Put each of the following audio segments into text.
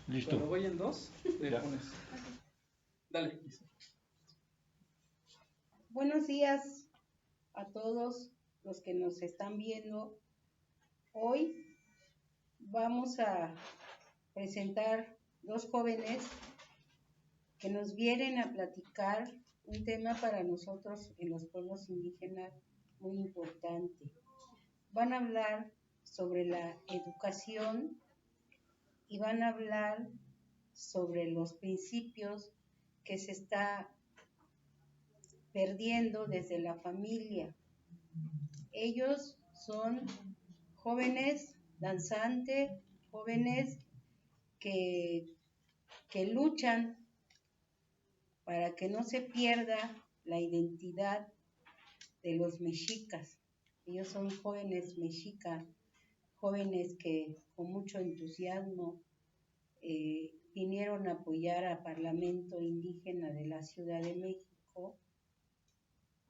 Listo. Cuando voy en dos, le Ya. pones. Dale. Buenos días a todos los que nos están viendo. Hoy vamos a presentar dos jóvenes que nos vienen a platicar un tema para nosotros en los pueblos indígenas muy importante. Van a hablar sobre la educación y van a hablar sobre los principios que se está perdiendo desde la familia. Ellos son jóvenes danzantes, jóvenes que luchan para que no se pierda la identidad de los mexicas. Ellos son jóvenes mexicas, jóvenes que con mucho entusiasmo vinieron a apoyar al Parlamento Indígena de la Ciudad de México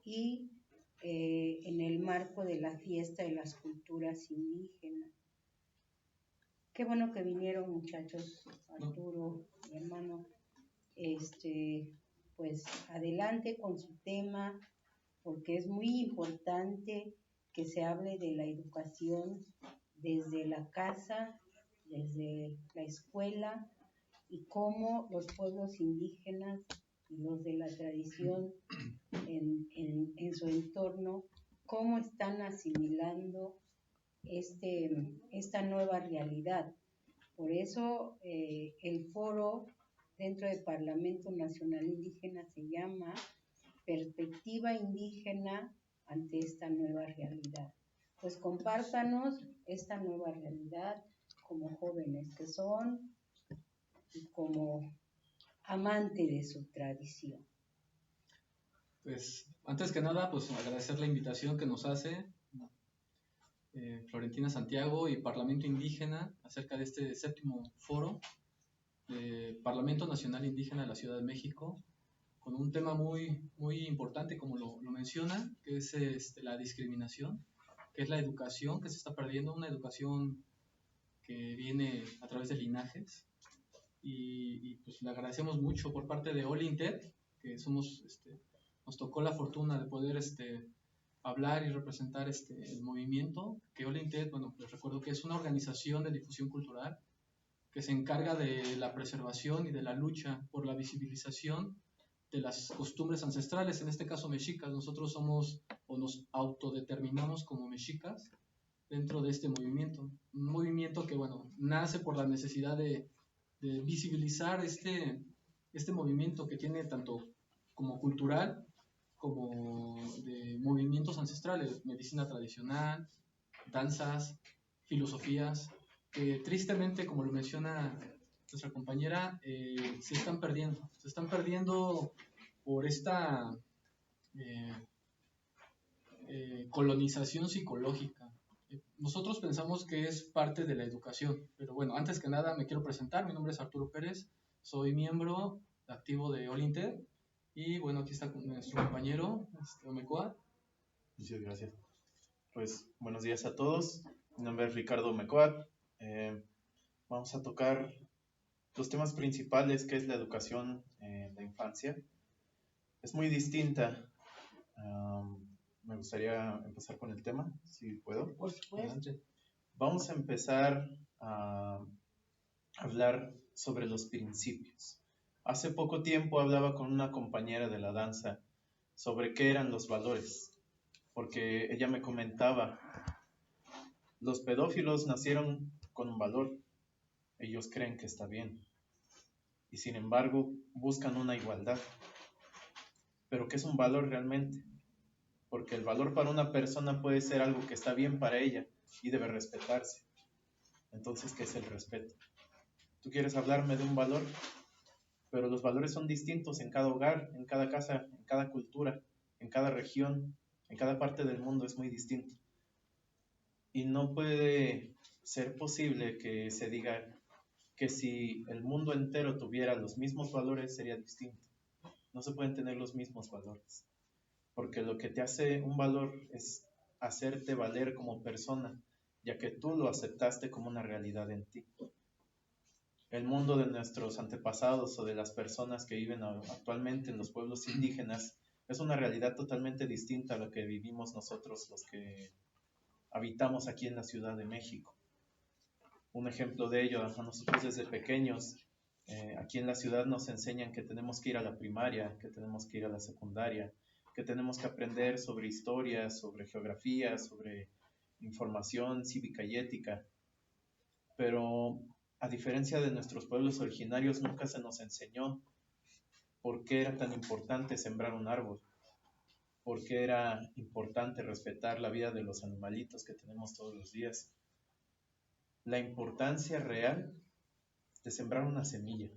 y en el marco de la fiesta de las culturas indígenas. Qué bueno que vinieron, muchachos. Arturo, mi hermano, pues adelante con su tema, porque es muy importante que se hable de la educación desde la casa, desde la escuela, y cómo los pueblos indígenas y los de la tradición en su entorno, cómo están asimilando esta nueva realidad. Por eso el foro dentro del Parlamento Nacional Indígena se llama Perspectiva Indígena ante esta nueva realidad. Pues compártanos esta nueva realidad como jóvenes que son y como amante de su tradición. Pues antes que nada, pues agradecer la invitación que nos hace Florentina Santiago y Parlamento Indígena acerca de este séptimo foro Parlamento Nacional Indígena de la Ciudad de México, con un tema muy importante, como lo menciona, que es la discriminación, que es la educación que se está perdiendo, una educación que viene a través de linajes. Y pues le agradecemos mucho por parte de All Inter, que somos, nos tocó la fortuna de poder hablar y representar el movimiento, que All Inter, bueno, les recuerdo que es una organización de difusión cultural que se encarga de la preservación y de la lucha por la visibilización de las costumbres ancestrales, en este caso mexicas. Nosotros somos o nos autodeterminamos como mexicas dentro de este movimiento. Un movimiento que, bueno, nace por la necesidad de visibilizar este movimiento que tiene tanto como cultural como de movimientos ancestrales, medicina tradicional, danzas, filosofías, que tristemente, como lo menciona nuestra compañera, se están perdiendo por esta colonización psicológica. Nosotros pensamos que es parte de la educación, pero bueno, antes que nada me quiero presentar. Mi nombre es Arturo Pérez, soy miembro activo de All Inter, y bueno, aquí está nuestro compañero Omecoa. Muchas gracias. Pues buenos días a todos, mi nombre es Ricardo Omecoa. Vamos a tocar los temas principales, que es la educación en la infancia. Es muy distinta. Me gustaría empezar con el tema, si puedo. Por supuesto. Vamos a empezar a hablar sobre los principios. Hace poco tiempo hablaba con una compañera de la danza sobre qué eran los valores, porque ella me comentaba, los pedófilos nacieron con un valor, ellos creen que está bien, y sin embargo buscan una igualdad. Pero ¿qué es un valor realmente? Porque el valor para una persona puede ser algo que está bien para ella y debe respetarse. Entonces, ¿qué es el respeto? Tú quieres hablarme de un valor, pero los valores son distintos en cada hogar, en cada casa, en cada cultura, en cada región, en cada parte del mundo es muy distinto. Y no puede ser posible que se diga que si el mundo entero tuviera los mismos valores sería distinto. No se pueden tener los mismos valores, porque lo que te hace un valor es hacerte valer como persona, ya que tú lo aceptaste como una realidad en ti. el mundo de nuestros antepasados o de las personas que viven actualmente en los pueblos indígenas es una realidad totalmente distinta a la que vivimos nosotros los que habitamos aquí en la Ciudad de México. Un ejemplo de ello, a nosotros desde pequeños, aquí en la ciudad nos enseñan que tenemos que ir a la primaria, que tenemos que ir a la secundaria, que tenemos que aprender sobre historia, sobre geografía, sobre información cívica y ética. Pero a diferencia de nuestros pueblos originarios, nunca se nos enseñó por qué era tan importante sembrar un árbol, por qué era importante respetar la vida de los animalitos que tenemos todos los días. La importancia real de sembrar una semilla.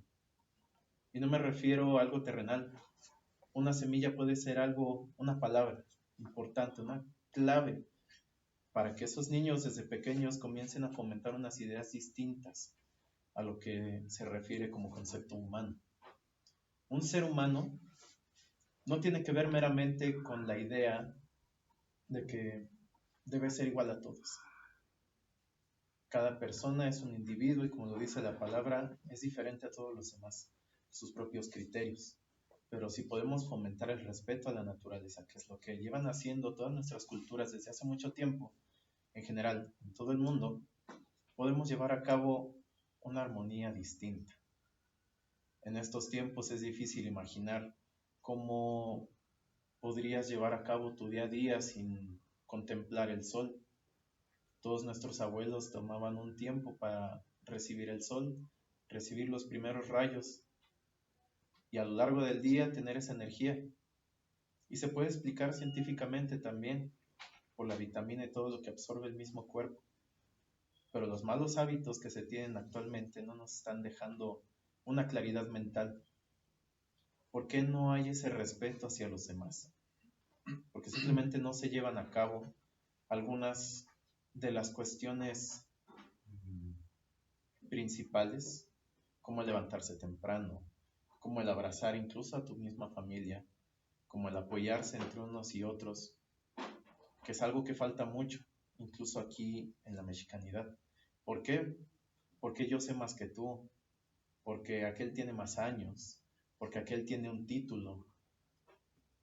Y no me refiero a algo terrenal. Una semilla puede ser algo, una palabra importante, una clave para que esos niños desde pequeños comiencen a fomentar unas ideas distintas a lo que se refiere como concepto humano. Un ser humano no tiene que ver meramente con la idea de que debe ser igual a todos. Cada persona es un individuo y como lo dice la palabra, es diferente a todos los demás, sus propios criterios. Pero si podemos fomentar el respeto a la naturaleza, que es lo que llevan haciendo todas nuestras culturas desde hace mucho tiempo, en general, en todo el mundo, podemos llevar a cabo una armonía distinta. En estos tiempos es difícil imaginar cómo podrías llevar a cabo tu día a día sin contemplar el sol. Todos nuestros abuelos tomaban un tiempo para recibir el sol, recibir los primeros rayos y a lo largo del día tener esa energía. Y se puede explicar científicamente también por la vitamina y todo lo que absorbe el mismo cuerpo. Pero los malos hábitos que se tienen actualmente no nos están dejando una claridad mental. ¿Por qué no hay ese respeto hacia los demás? Porque simplemente no se llevan a cabo algunas de las cuestiones principales, como el levantarse temprano, como el abrazar incluso a tu misma familia, como el apoyarse entre unos y otros, que es algo que falta mucho, incluso aquí en la mexicanidad. ¿Por qué? Porque yo sé más que tú, porque aquel tiene más años, porque aquel tiene un título,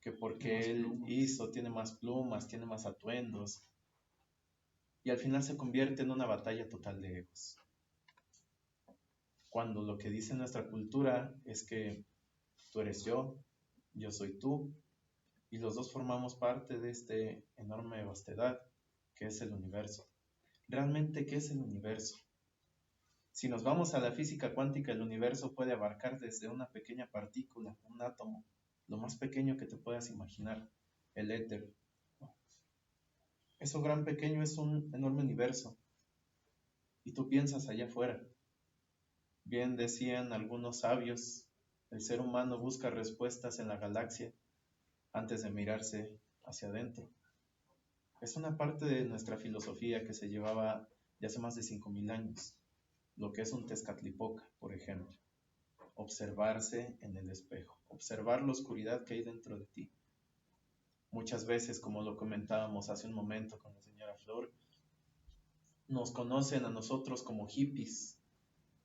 que porque él hizo, tiene más plumas, tiene más atuendos, y al final se convierte en una batalla total de egos. Cuando lo que dice nuestra cultura es que tú eres yo soy tú, y los dos formamos parte de este enorme vastedad que es el universo. ¿Realmente qué es el universo? Si nos vamos a la física cuántica, el universo puede abarcar desde una pequeña partícula, un átomo, lo más pequeño que te puedas imaginar, el éter. Eso gran pequeño es un enorme universo. Y tú piensas allá afuera. Bien decían algunos sabios, el ser humano busca respuestas en la galaxia antes de mirarse hacia adentro. Es una parte de nuestra filosofía que se llevaba de hace más de 5,000 años, lo que es un Tezcatlipoca, por ejemplo. Observarse en el espejo, observar la oscuridad que hay dentro de ti. Muchas veces, como lo comentábamos hace un momento con la señora Flor, nos conocen a nosotros como hippies,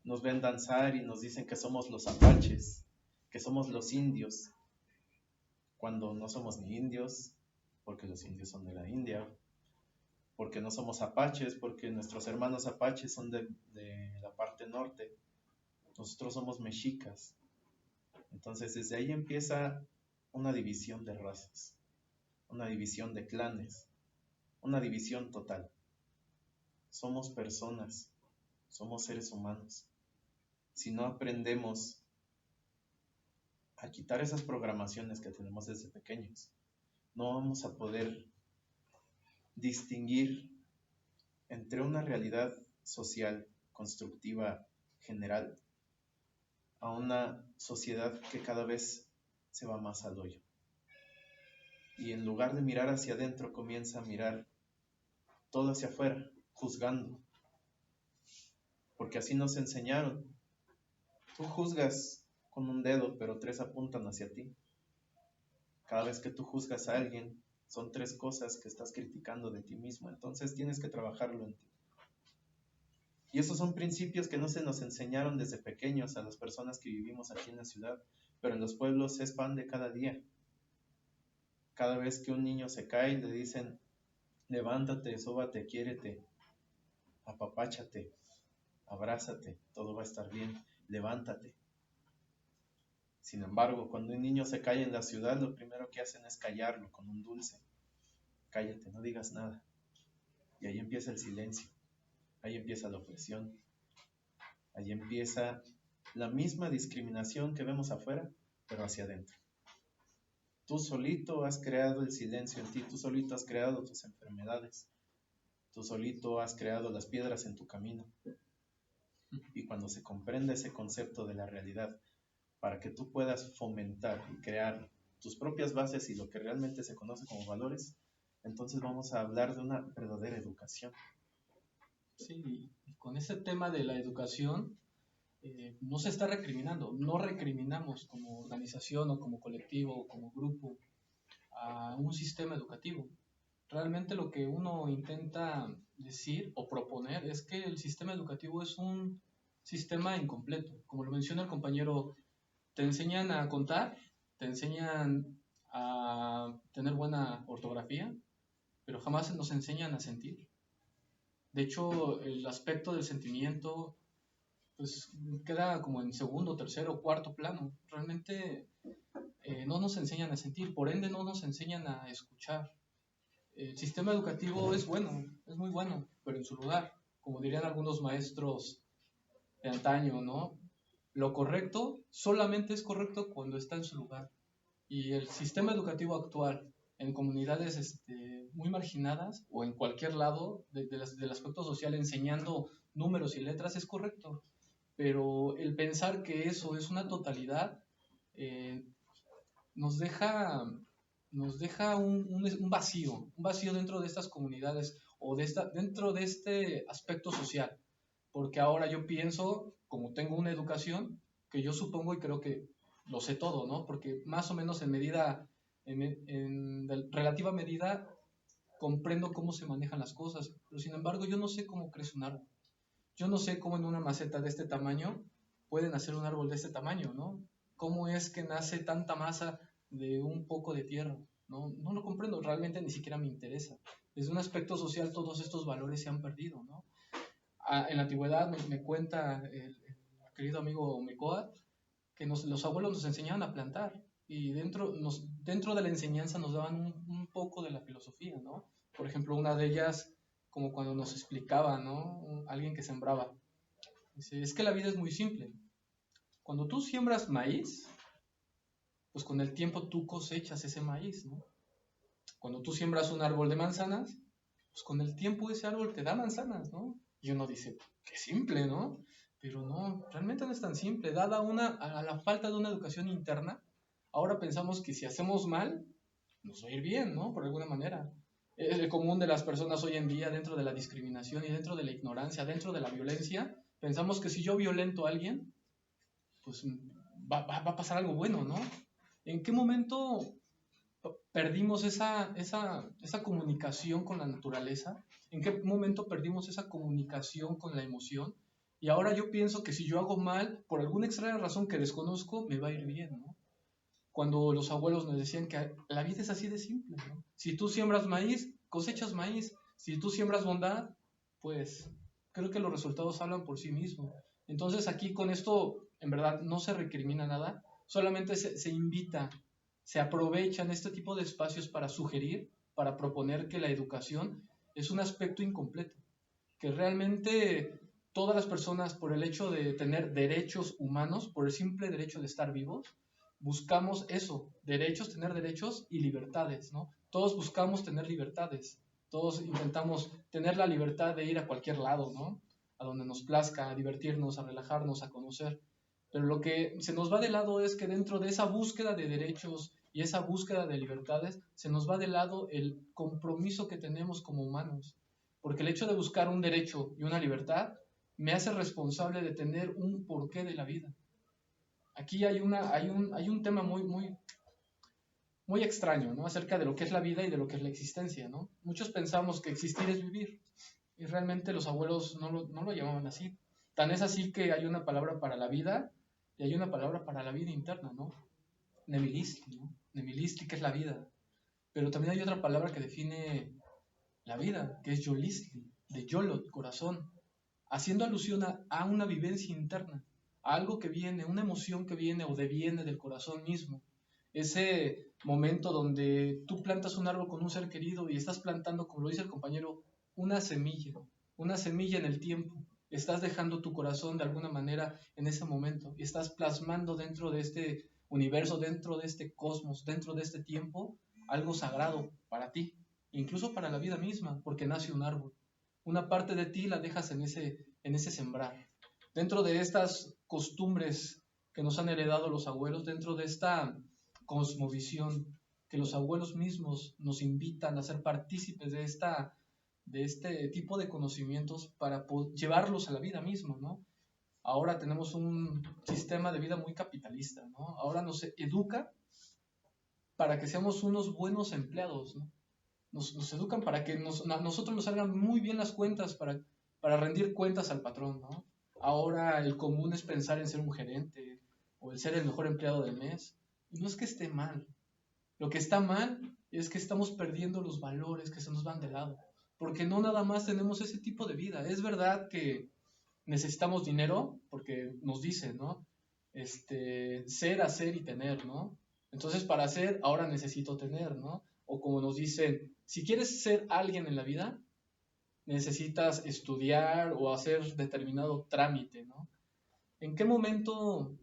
nos ven danzar y nos dicen que somos los apaches, que somos los indios, cuando no somos ni indios, porque los indios son de la India, porque no somos apaches, porque nuestros hermanos apaches son de la parte norte, nosotros somos mexicas. Entonces desde ahí empieza una división de razas, una división de clanes, una división total. Somos personas, somos seres humanos. Si no aprendemos a quitar esas programaciones que tenemos desde pequeños, no vamos a poder distinguir entre una realidad social, constructiva, general, a una sociedad que cada vez se va más al hoyo. Y en lugar de mirar hacia adentro, comienza a mirar todo hacia afuera, juzgando. Porque así nos enseñaron. Tú juzgas con un dedo, pero 3 apuntan hacia ti. Cada vez que tú juzgas a alguien, son 3 cosas que estás criticando de ti mismo. Entonces tienes que trabajarlo en ti. Y esos son principios que no se nos enseñaron desde pequeños a las personas que vivimos aquí en la ciudad, pero en los pueblos es pan de cada día. Cada vez que un niño se cae, le dicen, levántate, sóbate, quiérete, apapáchate, abrázate, todo va a estar bien, levántate. Sin embargo, cuando un niño se cae en la ciudad, lo primero que hacen es callarlo con un dulce. Cállate, no digas nada. Y ahí empieza el silencio, ahí empieza la opresión, ahí empieza la misma discriminación que vemos afuera, pero hacia adentro. Tú solito has creado el silencio en ti, tú solito has creado tus enfermedades, tú solito has creado las piedras en tu camino. Y cuando se comprende ese concepto de la realidad, para que tú puedas fomentar y crear tus propias bases y lo que realmente se conoce como valores, entonces vamos a hablar de una verdadera educación. Sí, y con ese tema de la educación, no se está recriminando, no recriminamos como organización o como colectivo o como grupo a un sistema educativo. Realmente lo que uno intenta decir o proponer es que el sistema educativo es un sistema incompleto. Como lo menciona el compañero, te enseñan a contar, te enseñan a tener buena ortografía, pero jamás nos enseñan a sentir. De hecho, el aspecto del sentimiento pues queda como en segundo, tercero, cuarto plano. Realmente no nos enseñan a sentir, por ende no nos enseñan a escuchar. El sistema educativo es bueno, es muy bueno, pero en su lugar, como dirían algunos maestros de antaño, ¿no? Lo correcto solamente es correcto cuando está en su lugar. Y el sistema educativo actual, en comunidades muy marginadas o en cualquier lado del aspecto social, enseñando números y letras, es correcto. Pero el pensar que eso es una totalidad nos deja un vacío dentro de estas comunidades o dentro de este aspecto social. Porque ahora yo pienso, como tengo una educación, que yo supongo y creo que lo sé todo, ¿no? Porque más o menos en relativa medida, comprendo cómo se manejan las cosas, pero sin embargo yo no sé cómo crece un árbol. Yo no sé cómo en una maceta de este tamaño pueden hacer un árbol de este tamaño, ¿no? ¿Cómo es que nace tanta masa de un poco de tierra? No lo comprendo, realmente ni siquiera me interesa. Desde un aspecto social todos estos valores se han perdido, ¿no? En la antigüedad me cuenta el querido amigo Mecoat que los abuelos nos enseñaban a plantar y dentro de la enseñanza nos daban un poco de la filosofía, ¿no? Por ejemplo, una de ellas, como cuando nos explicaba, ¿no? Alguien que sembraba. Dice, es que la vida es muy simple. Cuando tú siembras maíz, pues con el tiempo tú cosechas ese maíz, ¿no? Cuando tú siembras un árbol de manzanas, pues con el tiempo ese árbol te da manzanas, ¿no? Y uno dice, qué simple, ¿no? Pero no, realmente no es tan simple. Dada a la falta de una educación interna, ahora pensamos que si hacemos mal, nos va a ir bien, ¿no? Por alguna manera. Es el común de las personas hoy en día dentro de la discriminación y dentro de la ignorancia, dentro de la violencia. Pensamos que si yo violento a alguien, pues va a pasar algo bueno, ¿no? ¿En qué momento perdimos esa comunicación con la naturaleza? ¿En qué momento perdimos esa comunicación con la emoción? Y ahora yo pienso que si yo hago mal, por alguna extraña razón que desconozco, me va a ir bien, ¿no? Cuando los abuelos nos decían que la vida es así de simple, ¿no? Si tú siembras maíz, cosechas maíz. Si tú siembras bondad, pues creo que los resultados hablan por sí mismos. Entonces aquí con esto, en verdad, no se recrimina nada, solamente se invita, se aprovechan este tipo de espacios para sugerir, para proponer que la educación es un aspecto incompleto, que realmente todas las personas, por el hecho de tener derechos humanos, por el simple derecho de estar vivos, buscamos eso, tener derechos y libertades, ¿no? Todos buscamos tener libertades, todos intentamos tener la libertad de ir a cualquier lado, ¿no? A donde nos plazca, a divertirnos, a relajarnos, a conocer. Pero lo que se nos va de lado es que dentro de esa búsqueda de derechos y esa búsqueda de libertades, se nos va de lado el compromiso que tenemos como humanos. Porque el hecho de buscar un derecho y una libertad me hace responsable de tener un porqué de la vida. Aquí hay un tema muy extraño, ¿no? Acerca de lo que es la vida y de lo que es la existencia, ¿no? Muchos pensamos que existir es vivir. y realmente los abuelos no lo llamaban así. Tan es así que hay una palabra para la vida y hay una palabra para la vida interna, ¿no? Nemilisti, ¿no? Nemilisti, que es la vida. Pero también hay otra palabra que define la vida, que es Yolistli, de Yolot, corazón, haciendo alusión a una vivencia interna, a algo que viene, una emoción que viene o deviene del corazón mismo. Ese momento donde tú plantas un árbol con un ser querido y estás plantando, como lo dice el compañero, una semilla en el tiempo. Estás dejando tu corazón de alguna manera en ese momento y estás plasmando dentro de este universo, dentro de este cosmos, dentro de este tiempo, algo sagrado para ti, incluso para la vida misma, porque nace un árbol. Una parte de ti la dejas en ese sembrar. Dentro de estas costumbres que nos han heredado los abuelos, dentro de esta cosmovisión que los abuelos mismos nos invitan a ser partícipes de este tipo de conocimientos para llevarlos a la vida misma, ¿no? Ahora tenemos un sistema de vida muy capitalista, ¿no? Ahora nos educa para que seamos unos buenos empleados, ¿no? Nos educan para que nosotros nos salgan muy bien las cuentas, para rendir cuentas al patrón, ¿no? Ahora el común es pensar en ser un gerente o el ser el mejor empleado del mes. Y no es que esté mal. Lo que está mal es que estamos perdiendo los valores que se nos van de lado. Porque no nada más tenemos ese tipo de vida. Es verdad que necesitamos dinero, porque nos dicen, ¿no? Ser, hacer y tener, ¿no? Entonces, para hacer, ahora necesito tener, ¿no? O como nos dicen, si quieres ser alguien en la vida, necesitas estudiar o hacer determinado trámite, ¿no? ¿En qué momento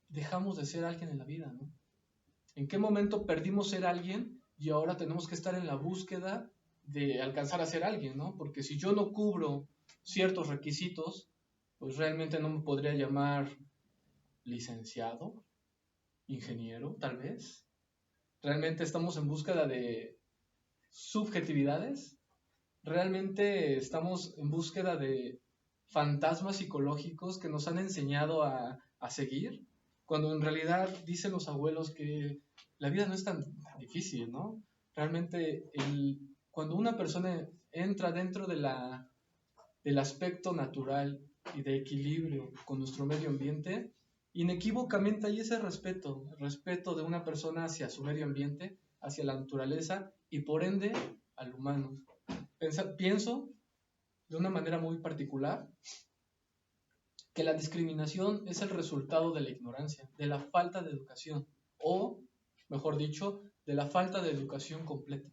dejamos de ser alguien en la vida, ¿no? ¿En qué momento perdimos ser alguien y ahora tenemos que estar en la búsqueda de alcanzar a ser alguien, ¿no? Porque si yo no cubro ciertos requisitos, pues realmente no me podría llamar licenciado, ingeniero, tal vez. Realmente estamos en búsqueda de subjetividades. Realmente estamos en búsqueda de fantasmas psicológicos que nos han enseñado a seguir, cuando en realidad dicen los abuelos que la vida no es tan difícil, ¿no? Realmente cuando una persona entra dentro del aspecto natural y de equilibrio con nuestro medio ambiente, inequívocamente hay ese respeto, el respeto de una persona hacia su medio ambiente, hacia la naturaleza y por ende al humano. Pienso de una manera muy particular que la discriminación es el resultado de la ignorancia, de la falta de educación, o, mejor dicho, de la falta de educación completa.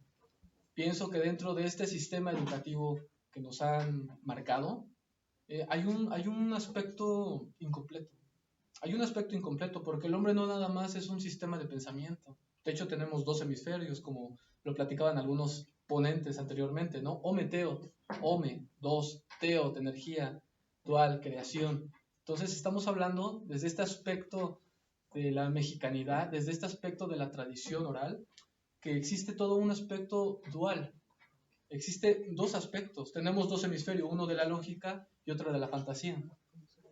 Pienso que dentro de este sistema educativo que nos han marcado, hay un aspecto incompleto. Hay un aspecto incompleto porque el hombre no nada más es un sistema de pensamiento. De hecho, tenemos dos hemisferios, como lo platicaban algunos ponentes anteriormente, ¿no? Home-teo, home, dos, teo, energía, dual, creación. Entonces, estamos hablando desde este aspecto de la mexicanidad, desde este aspecto de la tradición oral, que existe todo un aspecto dual. Existe dos aspectos. Tenemos dos hemisferios, uno de la lógica y otro de la fantasía.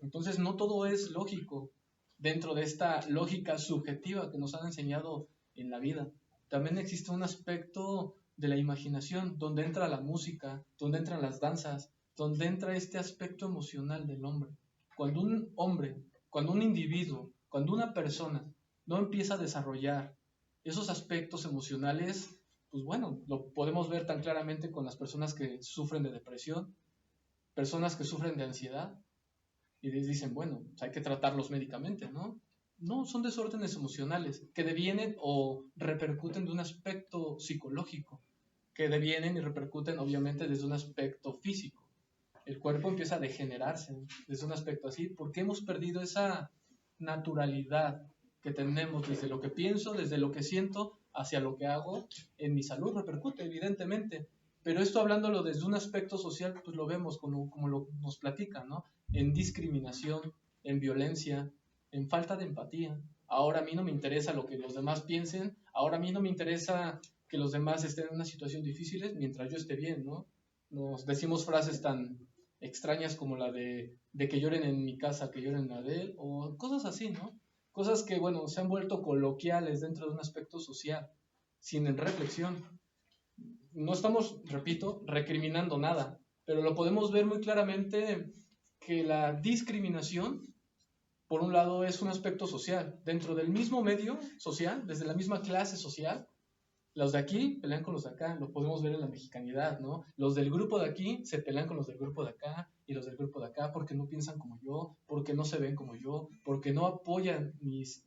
Entonces, no todo es lógico dentro de esta lógica subjetiva que nos han enseñado en la vida. También existe un aspecto de la imaginación, donde entra la música, donde entran las danzas, donde entra este aspecto emocional del hombre. Cuando un hombre, cuando un individuo, cuando una persona no empieza a desarrollar esos aspectos emocionales, pues bueno, lo podemos ver tan claramente con las personas que sufren de depresión, personas que sufren de ansiedad, y les dicen, bueno, pues hay que tratarlos médicamente, ¿no? No, son desórdenes emocionales que devienen o repercuten de un aspecto psicológico, que devienen y repercuten obviamente desde un aspecto físico. El cuerpo empieza a degenerarse desde un aspecto así, porque hemos perdido esa naturalidad que tenemos desde lo que pienso, desde lo que siento, hacia lo que hago. En mi salud repercute, evidentemente, pero esto hablándolo desde un aspecto social, pues lo vemos como nos platican, ¿no? En discriminación, en violencia, en falta de empatía. Ahora a mí no me interesa lo que los demás piensen, ahora a mí no me interesa que los demás estén en una situación difícil mientras yo esté bien, ¿no? Nos decimos frases tan extrañas como la de que lloren en mi casa, que lloren en la de él, o cosas así, ¿no? Cosas que, bueno, se han vuelto coloquiales dentro de un aspecto social, sin reflexión. No estamos, repito, recriminando nada, pero lo podemos ver muy claramente que la discriminación, por un lado, es un aspecto social. Dentro del mismo medio social, desde la misma clase social, los de aquí pelean con los de acá, lo podemos ver en la mexicanidad, ¿no? Los del grupo de aquí se pelean con los del grupo de acá y los del grupo de acá porque no piensan como yo, porque no se ven como yo, porque no apoyan mis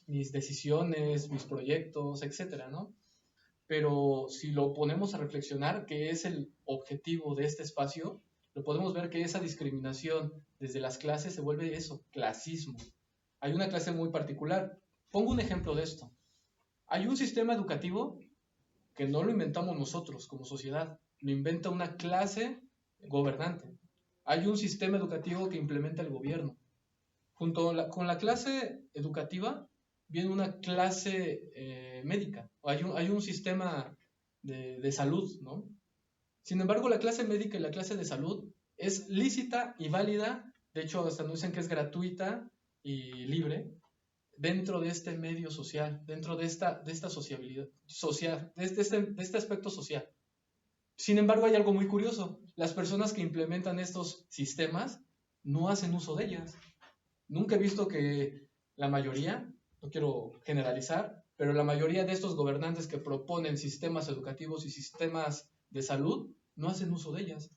decisiones, mis proyectos, etcétera, ¿no? Pero si lo ponemos a reflexionar, que es el objetivo de este espacio, lo podemos ver que esa discriminación desde las clases se vuelve eso, clasismo. Hay una clase muy particular. Pongo un ejemplo de esto. Hay un sistema educativo que no lo inventamos nosotros como sociedad, lo inventa una clase gobernante. Hay un sistema educativo que implementa el gobierno. Con la clase educativa viene una clase médica, hay un sistema de salud, ¿no? Sin embargo, la clase médica y la clase de salud es lícita y válida, de hecho, hasta nos dicen que es gratuita y libre, dentro de este medio social, dentro de esta sociabilidad social, de este aspecto social. Sin embargo, hay algo muy curioso, las personas que implementan estos sistemas no hacen uso de ellas. Nunca he visto que la mayoría, no quiero generalizar, pero la mayoría de estos gobernantes que proponen sistemas educativos y sistemas de salud no hacen uso de ellas.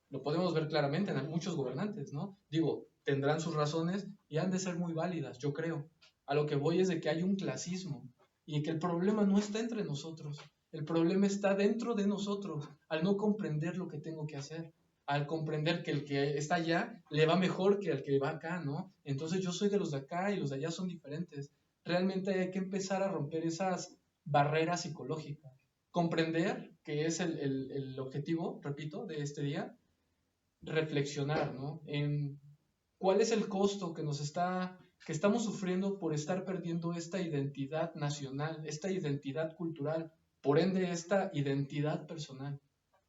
Lo podemos ver claramente en muchos gobernantes, ¿no? Digo, tendrán sus razones y han de ser muy válidas, yo creo. A lo que voy es de que hay un clasismo y que el problema no está entre nosotros, el problema está dentro de nosotros, al no comprender lo que tengo que hacer, al comprender que el que está allá le va mejor que el que va acá, ¿no? Entonces yo soy de los de acá y los de allá son diferentes. Realmente hay que empezar a romper esas barreras psicológicas. Comprender, que es el objetivo, repito, de este día, reflexionar, ¿no? En cuál es el costo que estamos sufriendo por estar perdiendo esta identidad nacional, esta identidad cultural, por ende esta identidad personal.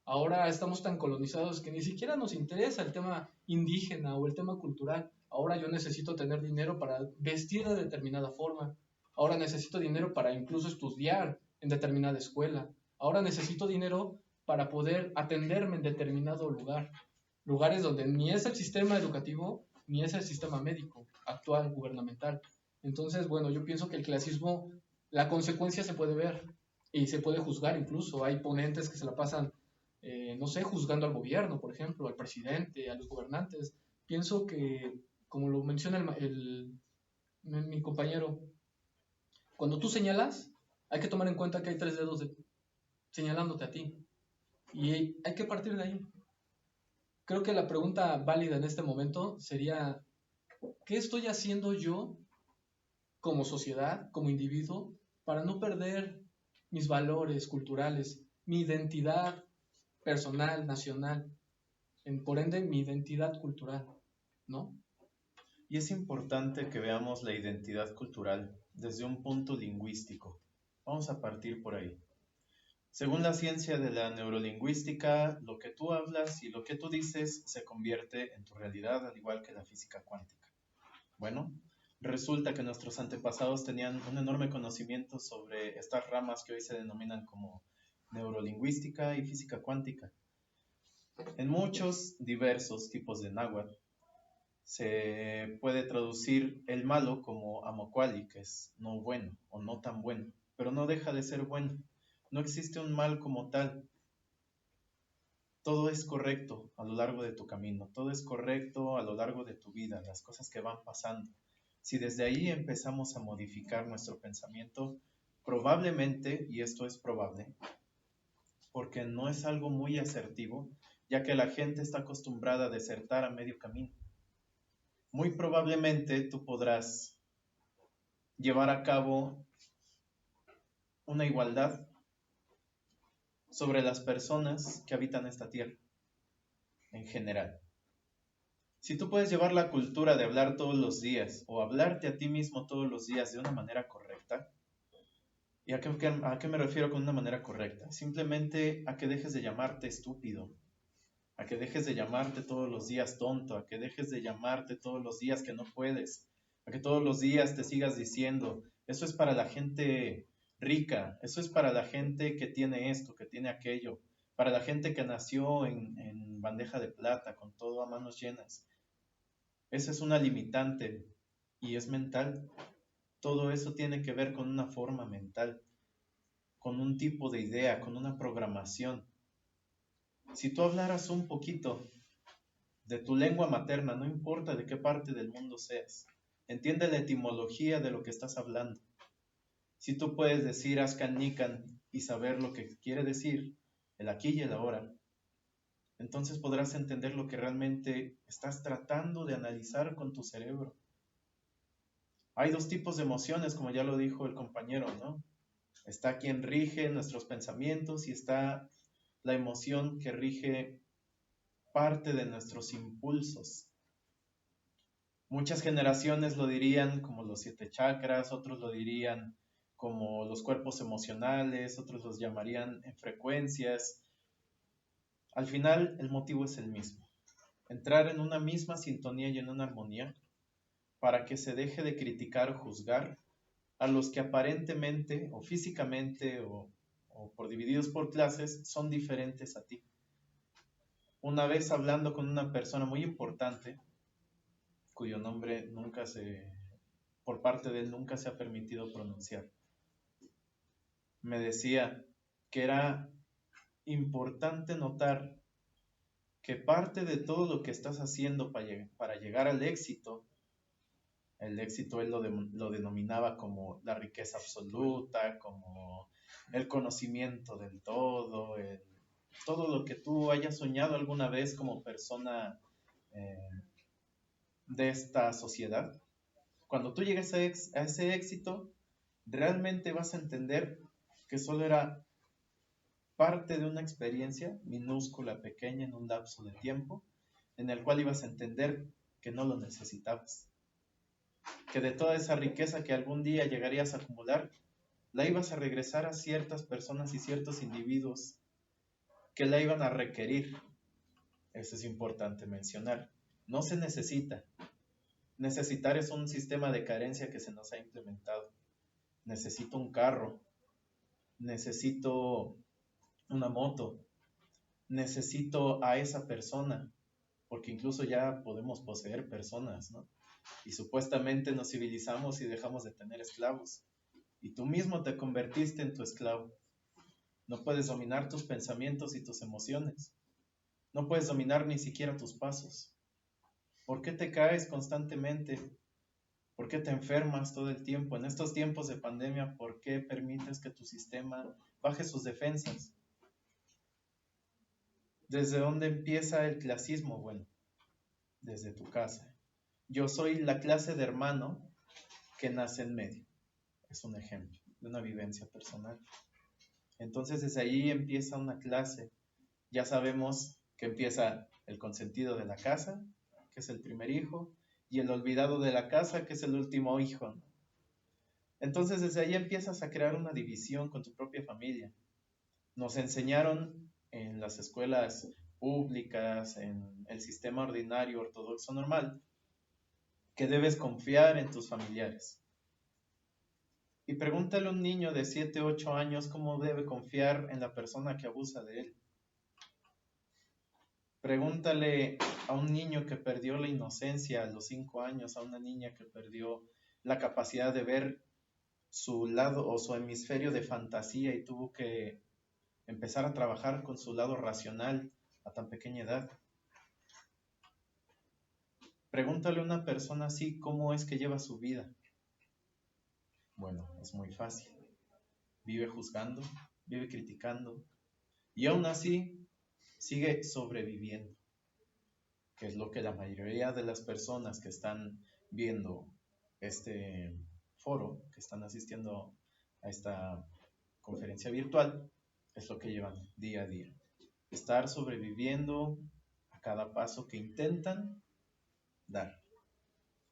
Ahora estamos tan colonizados que ni siquiera nos interesa el tema indígena o el tema cultural. Ahora yo necesito tener dinero para vestir de determinada forma. Ahora necesito dinero para incluso estudiar en determinada escuela. Ahora necesito dinero para poder atenderme en determinado lugar. Lugares donde ni es el sistema educativo ni es el sistema médico actual, gubernamental. Entonces, bueno, yo pienso que el clasismo, la consecuencia se puede ver y se puede juzgar incluso. Hay ponentes que se la pasan no sé, juzgando al gobierno, por ejemplo, al presidente, a los gobernantes. Pienso que, como lo menciona mi compañero, cuando tú señalas, hay que tomar en cuenta que hay tres dedos señalándote a ti. Y hay que partir de ahí. Creo que la pregunta válida en este momento sería, ¿qué estoy haciendo yo como sociedad, como individuo, para no perder mis valores culturales, mi identidad personal, nacional, por ende mi identidad cultural, ¿no? Y es importante que veamos la identidad cultural desde un punto lingüístico. Vamos a partir por ahí. Según la ciencia de la neurolingüística, lo que tú hablas y lo que tú dices se convierte en tu realidad, al igual que la física cuántica. Bueno, resulta que nuestros antepasados tenían un enorme conocimiento sobre estas ramas que hoy se denominan como neurolingüística y física cuántica. En muchos diversos tipos de náhuatl se puede traducir el malo como amocuali, que es no bueno o no tan bueno, pero no deja de ser bueno. No existe un mal como tal. Todo es correcto a lo largo de tu camino, todo es correcto a lo largo de tu vida, las cosas que van pasando. Si desde ahí empezamos a modificar nuestro pensamiento, probablemente, y esto es probable, porque no es algo muy asertivo, ya que la gente está acostumbrada a desertar a medio camino. Muy probablemente tú podrás llevar a cabo una igualdad sobre las personas que habitan esta tierra, en general. Si tú puedes llevar la cultura de hablar todos los días o hablarte a ti mismo todos los días de una manera correcta, ¿y a qué me refiero con una manera correcta? Simplemente a que dejes de llamarte estúpido, a que dejes de llamarte todos los días tonto, a que dejes de llamarte todos los días que no puedes, a que todos los días te sigas diciendo, eso es para la gente rica, eso es para la gente que tiene esto, que tiene aquello, para la gente que nació en bandeja de plata, con todo a manos llenas. Esa es una limitante y es mental. Todo eso tiene que ver con una forma mental, con un tipo de idea, con una programación. Si tú hablaras un poquito de tu lengua materna, no importa de qué parte del mundo seas, entiende la etimología de lo que estás hablando. Si tú puedes decir Ascan Nican y saber lo que quiere decir, el aquí y el ahora, entonces podrás entender lo que realmente estás tratando de analizar con tu cerebro. Hay dos tipos de emociones, como ya lo dijo el compañero, ¿no? Está quien rige nuestros pensamientos y está la emoción que rige parte de nuestros impulsos. Muchas generaciones lo dirían como los 7 chakras, otros lo dirían como los cuerpos emocionales, otros los llamarían en frecuencias. Al final, el motivo es el mismo. Entrar en una misma sintonía y en una armonía para que se deje de criticar o juzgar a los que aparentemente o físicamente o por divididos por clases son diferentes a ti. Una vez hablando con una persona muy importante, cuyo nombre por parte de él nunca se ha permitido pronunciar, me decía que era importante notar que parte de todo lo que estás haciendo para llegar al éxito, el éxito él lo denominaba como la riqueza absoluta, como el conocimiento del todo, todo lo que tú hayas soñado alguna vez como persona de esta sociedad. Cuando tú llegues a ese éxito, realmente vas a entender que solo era parte de una experiencia minúscula, pequeña, en un lapso de tiempo, en el cual ibas a entender que no lo necesitabas. Que de toda esa riqueza que algún día llegarías a acumular, la ibas a regresar a ciertas personas y ciertos individuos que la iban a requerir. Eso es importante mencionar. No se necesita. Necesitar es un sistema de carencia que se nos ha implementado. Necesito un carro, necesito una moto, necesito a esa persona, porque incluso ya podemos poseer personas, ¿no? Y supuestamente nos civilizamos y dejamos de tener esclavos. Y tú mismo te convertiste en tu esclavo. No puedes dominar tus pensamientos y tus emociones. No puedes dominar ni siquiera tus pasos. ¿Por qué te caes constantemente? ¿Por qué te enfermas todo el tiempo? En estos tiempos de pandemia, ¿por qué permites que tu sistema baje sus defensas? ¿Desde dónde empieza el clasismo? Bueno, desde tu casa. Yo soy la clase de hermano que nace en medio. Es un ejemplo de una vivencia personal. Entonces desde ahí empieza una clase. Ya sabemos que empieza el consentido de la casa, que es el primer hijo, y el olvidado de la casa, que es el último hijo. Entonces desde ahí empiezas a crear una división con tu propia familia. Nos enseñaron en las escuelas públicas, en el sistema ordinario ortodoxo normal, que debes confiar en tus familiares. Y pregúntale a un niño de 7, 8 años cómo debe confiar en la persona que abusa de él. Pregúntale a un niño que perdió la inocencia a los 5 años, a una niña que perdió la capacidad de ver su lado o su hemisferio de fantasía y tuvo que empezar a trabajar con su lado racional a tan pequeña edad. Pregúntale a una persona así cómo es que lleva su vida. Bueno, es muy fácil. Vive juzgando, vive criticando y aún así sigue sobreviviendo, que es lo que la mayoría de las personas que están viendo este foro, que están asistiendo a esta conferencia virtual, es lo que llevan día a día. Estar sobreviviendo a cada paso que intentan dar.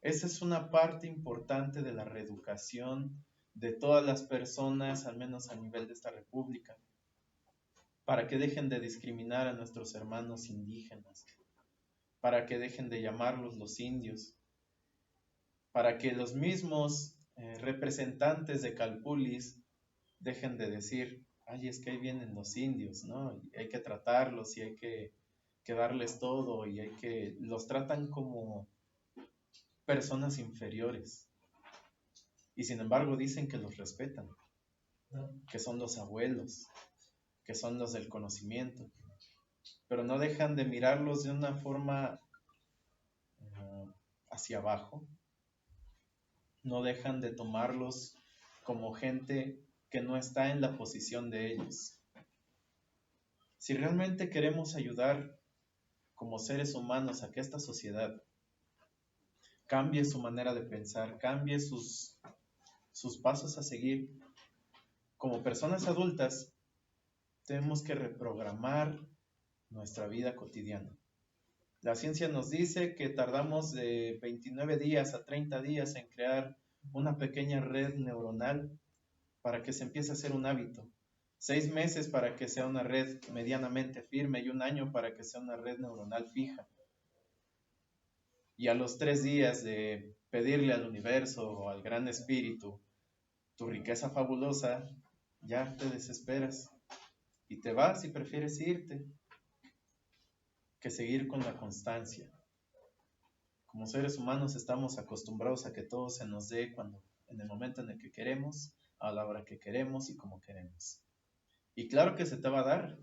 Esa es una parte importante de la reeducación de todas las personas, al menos a nivel de esta república, para que dejen de discriminar a nuestros hermanos indígenas, para que dejen de llamarlos los indios, para que los mismos representantes de Calpulis dejen de decir ay, es que ahí vienen los indios, ¿no? Y hay que tratarlos y hay que darles todo y los tratan como personas inferiores. Y sin embargo dicen que los respetan, que son los abuelos, que son los del conocimiento, pero no dejan de mirarlos de una forma hacia abajo, no dejan de tomarlos como gente que no está en la posición de ellos. Si realmente queremos ayudar como seres humanos a que esta sociedad cambie su manera de pensar, cambie sus pasos a seguir, como personas adultas, tenemos que reprogramar nuestra vida cotidiana. La ciencia nos dice que tardamos de 29 días a 30 días en crear una pequeña red neuronal para que se empiece a hacer un hábito. 6 meses para que sea una red medianamente firme y 1 año para que sea una red neuronal fija. Y a los 3 días de pedirle al universo o al gran espíritu tu riqueza fabulosa, ya te desesperas y te vas y prefieres irte que seguir con la constancia. Como seres humanos estamos acostumbrados a que todo se nos dé en el momento en el que queremos, a la hora que queremos y como queremos. Y claro que se te va a dar,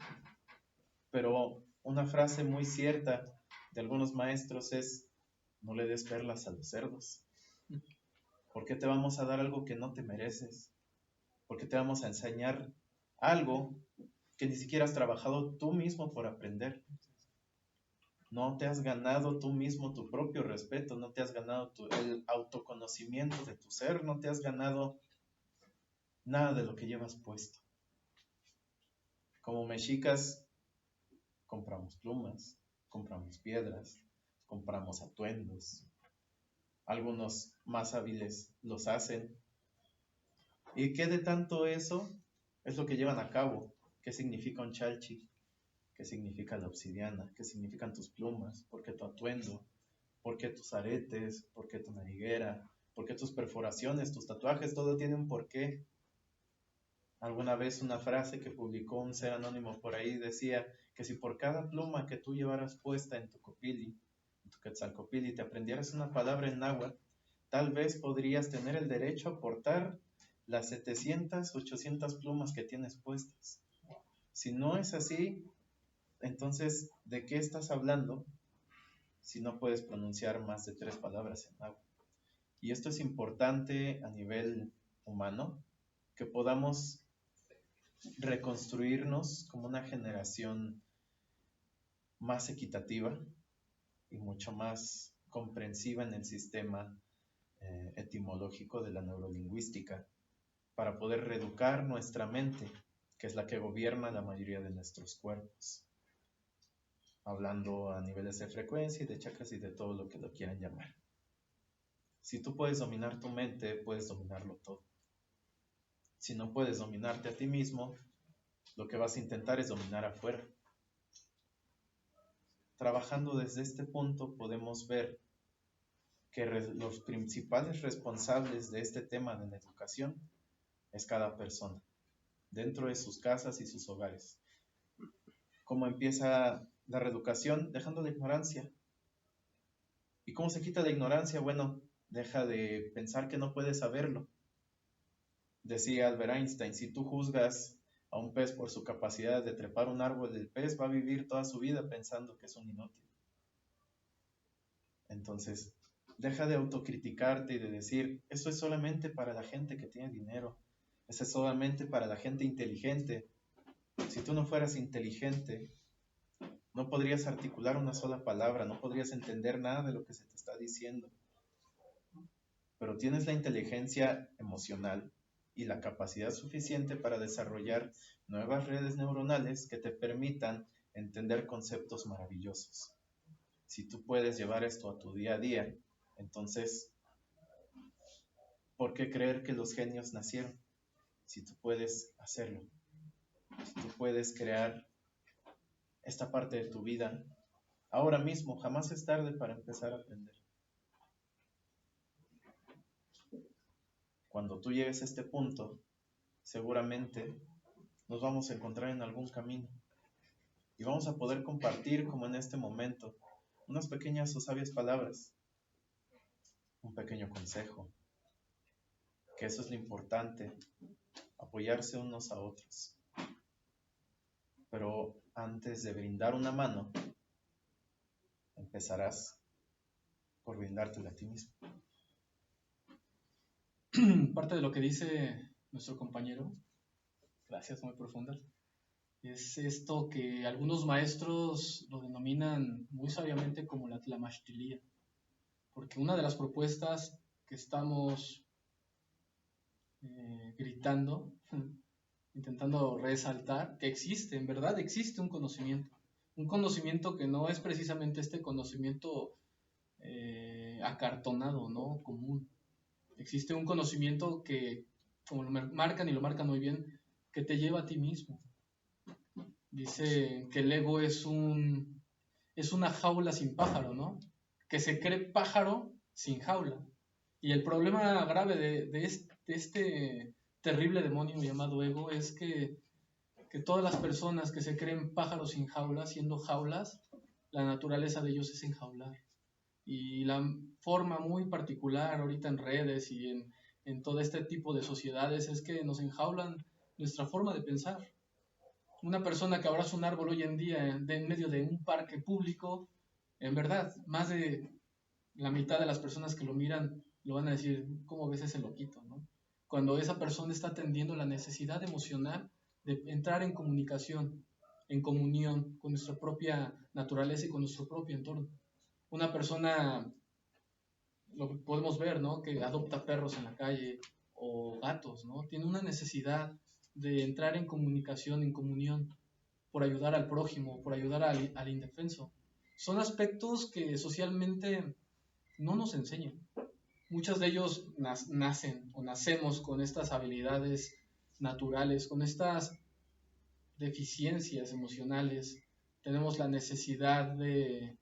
pero una frase muy cierta de algunos maestros es: no le des perlas a los cerdos. ¿Por qué te vamos a dar algo que no te mereces? ¿Por qué te vamos a enseñar algo que ni siquiera has trabajado tú mismo por aprender? No te has ganado tú mismo tu propio respeto, no te has ganado el autoconocimiento de tu ser, no te has ganado nada de lo que llevas puesto. Como mexicas, compramos plumas, compramos piedras, compramos atuendos. Algunos más hábiles los hacen. ¿Y qué de tanto eso es lo que llevan a cabo? ¿Qué significa un chalchi? ¿Qué significa la obsidiana? ¿Qué significan tus plumas? ¿Por qué tu atuendo? ¿Por qué tus aretes? ¿Por qué tu nariguera? ¿Por qué tus perforaciones, tus tatuajes? Todo tiene un porqué. Alguna vez una frase que publicó un ser anónimo por ahí decía que si por cada pluma que tú llevaras puesta en tu copili, en tu quetzalcopili, te aprendieras una palabra en náhuatl, tal vez podrías tener el derecho a portar las 700, 800 plumas que tienes puestas. Si no es así, entonces, ¿de qué estás hablando si no puedes pronunciar más de 3 palabras en náhuatl? Y esto es importante a nivel humano, que podamos reconstruirnos como una generación más equitativa y mucho más comprensiva en el sistema etimológico de la neurolingüística, para poder reeducar nuestra mente, que es la que gobierna la mayoría de nuestros cuerpos, hablando a niveles de frecuencia y de chakras y de todo lo que lo quieran llamar. Si tú puedes dominar tu mente, puedes dominarlo todo. Si no puedes dominarte a ti mismo, lo que vas a intentar es dominar afuera. Trabajando desde este punto podemos ver que los principales responsables de este tema de la educación es cada persona, dentro de sus casas y sus hogares. ¿Cómo empieza la reeducación? Dejando la ignorancia. ¿Y cómo se quita la ignorancia? Bueno, deja de pensar que no puedes saberlo. Decía Albert Einstein, si tú juzgas a un pez por su capacidad de trepar un árbol, el pez va a vivir toda su vida pensando que es un inútil. Entonces, deja de autocriticarte y de decir, eso es solamente para la gente que tiene dinero, eso es solamente para la gente inteligente. Si tú no fueras inteligente, no podrías articular una sola palabra, no podrías entender nada de lo que se te está diciendo. Pero tienes la inteligencia emocional y la capacidad suficiente para desarrollar nuevas redes neuronales que te permitan entender conceptos maravillosos. Si tú puedes llevar esto a tu día a día, entonces, ¿por qué creer que los genios nacieron? Si tú puedes hacerlo, si tú puedes crear esta parte de tu vida ahora mismo, jamás es tarde para empezar a aprender. Cuando tú llegues a este punto, seguramente nos vamos a encontrar en algún camino y vamos a poder compartir, como en este momento, unas pequeñas o sabias palabras, un pequeño consejo, que eso es lo importante, apoyarse unos a otros. Pero antes de brindar una mano, empezarás por brindártela a ti mismo. Parte de lo que dice nuestro compañero, gracias, muy profundas, es esto que algunos maestros lo denominan muy sabiamente como la tlamachtilía, porque una de las propuestas que estamos gritando, intentando resaltar, que existe, en verdad existe un conocimiento que no es precisamente este conocimiento acartonado, ¿no? Común. Existe un conocimiento que, como lo marcan y lo marcan muy bien, que te lleva a ti mismo. Dice que el ego es una jaula sin pájaro, ¿no? Que se cree pájaro sin jaula. Y el problema grave de este terrible demonio llamado ego es que todas las personas que se creen pájaros sin jaula, siendo jaulas, la naturaleza de ellos es enjaular. Y la forma muy particular ahorita en redes y en todo este tipo de sociedades es que nos enjaulan nuestra forma de pensar. Una persona que abraza un árbol hoy en día en medio de un parque público, en verdad, más de la mitad de las personas que lo miran lo van a decir, ¿cómo ves ese loquito, no? Cuando esa persona está atendiendo la necesidad emocional de entrar en comunicación, en comunión con nuestra propia naturaleza y con nuestro propio entorno. Una persona, lo podemos ver, ¿no? Que adopta perros en la calle o gatos, ¿no? Tiene una necesidad de entrar en comunicación, en comunión, por ayudar al prójimo, por ayudar al indefenso. Son aspectos que socialmente no nos enseñan. Muchos de ellos nacen o nacemos con estas habilidades naturales, con estas deficiencias emocionales. Tenemos la necesidad de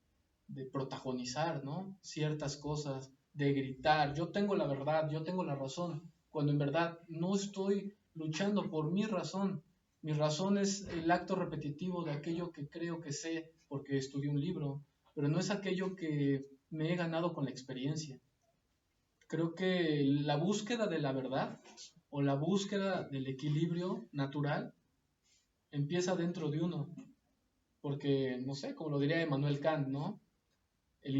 protagonizar, ¿no? Ciertas cosas, de gritar, yo tengo la verdad, yo tengo la razón, cuando en verdad no estoy luchando por mi razón. Mi razón es el acto repetitivo de aquello que creo que sé porque estudié un libro, pero no es aquello que me he ganado con la experiencia. Creo que la búsqueda de la verdad o la búsqueda del equilibrio natural empieza dentro de uno, porque, no sé, como lo diría Immanuel Kant, ¿no? El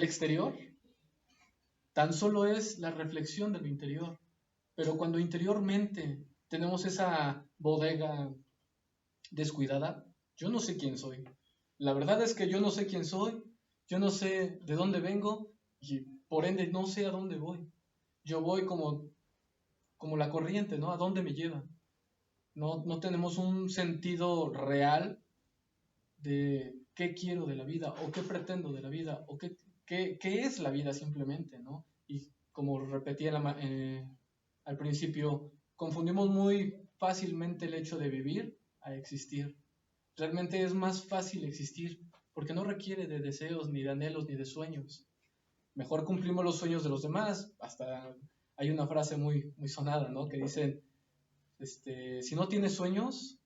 exterior, tan solo es la reflexión del interior, pero cuando interiormente tenemos esa bodega descuidada, yo no sé quién soy. La verdad es que yo no sé quién soy, yo no sé de dónde vengo y por ende no sé a dónde voy. Yo voy como la corriente, ¿no? ¿A dónde me lleva? No tenemos un sentido real de qué quiero de la vida o qué pretendo de la vida o qué es la vida simplemente, ¿no? Y como repetí al principio, confundimos muy fácilmente el hecho de vivir a existir. Realmente es más fácil existir porque no requiere de deseos, ni de anhelos, ni de sueños. Mejor cumplimos los sueños de los demás. Hasta hay una frase muy, muy sonada, ¿no? Que dicen, si no tienes sueños,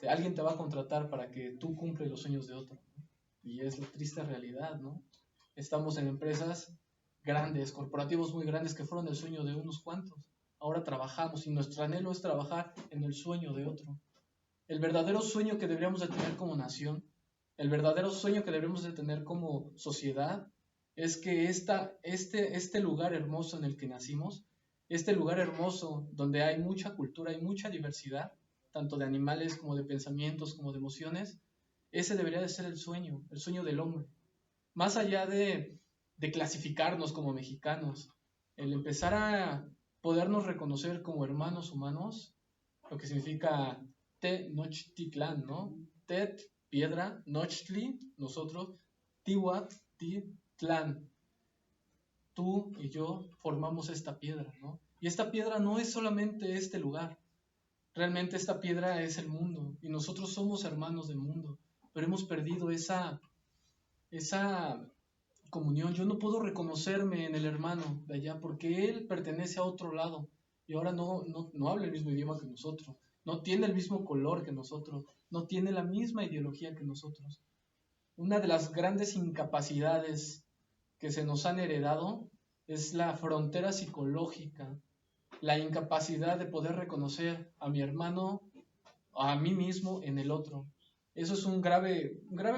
alguien te va a contratar para que tú cumples los sueños de otro, ¿no? Y es la triste realidad, ¿no? Estamos en empresas grandes, corporativos muy grandes que fueron el sueño de unos cuantos. Ahora trabajamos y nuestro anhelo es trabajar en el sueño de otro. El verdadero sueño que deberíamos de tener como nación, el verdadero sueño que deberíamos de tener como sociedad, es que este lugar hermoso en el que nacimos, este lugar hermoso donde hay mucha cultura, hay mucha diversidad, tanto de animales como de pensamientos, como de emociones, ese debería de ser el sueño del hombre. Más allá de clasificarnos como mexicanos, el empezar a podernos reconocer como hermanos humanos, lo que significa Tenochtitlan, ¿no? Tet, piedra, Nochtli, nosotros, Tihuat, Titlán. Tú y yo formamos esta piedra, ¿no? Y esta piedra no es solamente este lugar. Realmente esta piedra es el mundo y nosotros somos hermanos del mundo, pero hemos perdido esa comunión. Yo no puedo reconocerme en el hermano de allá porque él pertenece a otro lado y ahora no habla el mismo idioma que nosotros, no tiene el mismo color que nosotros, no tiene la misma ideología que nosotros. Una de las grandes incapacidades que se nos han heredado es la frontera psicológica, la incapacidad de poder reconocer a mi hermano, a mí mismo en el otro. Eso es un grave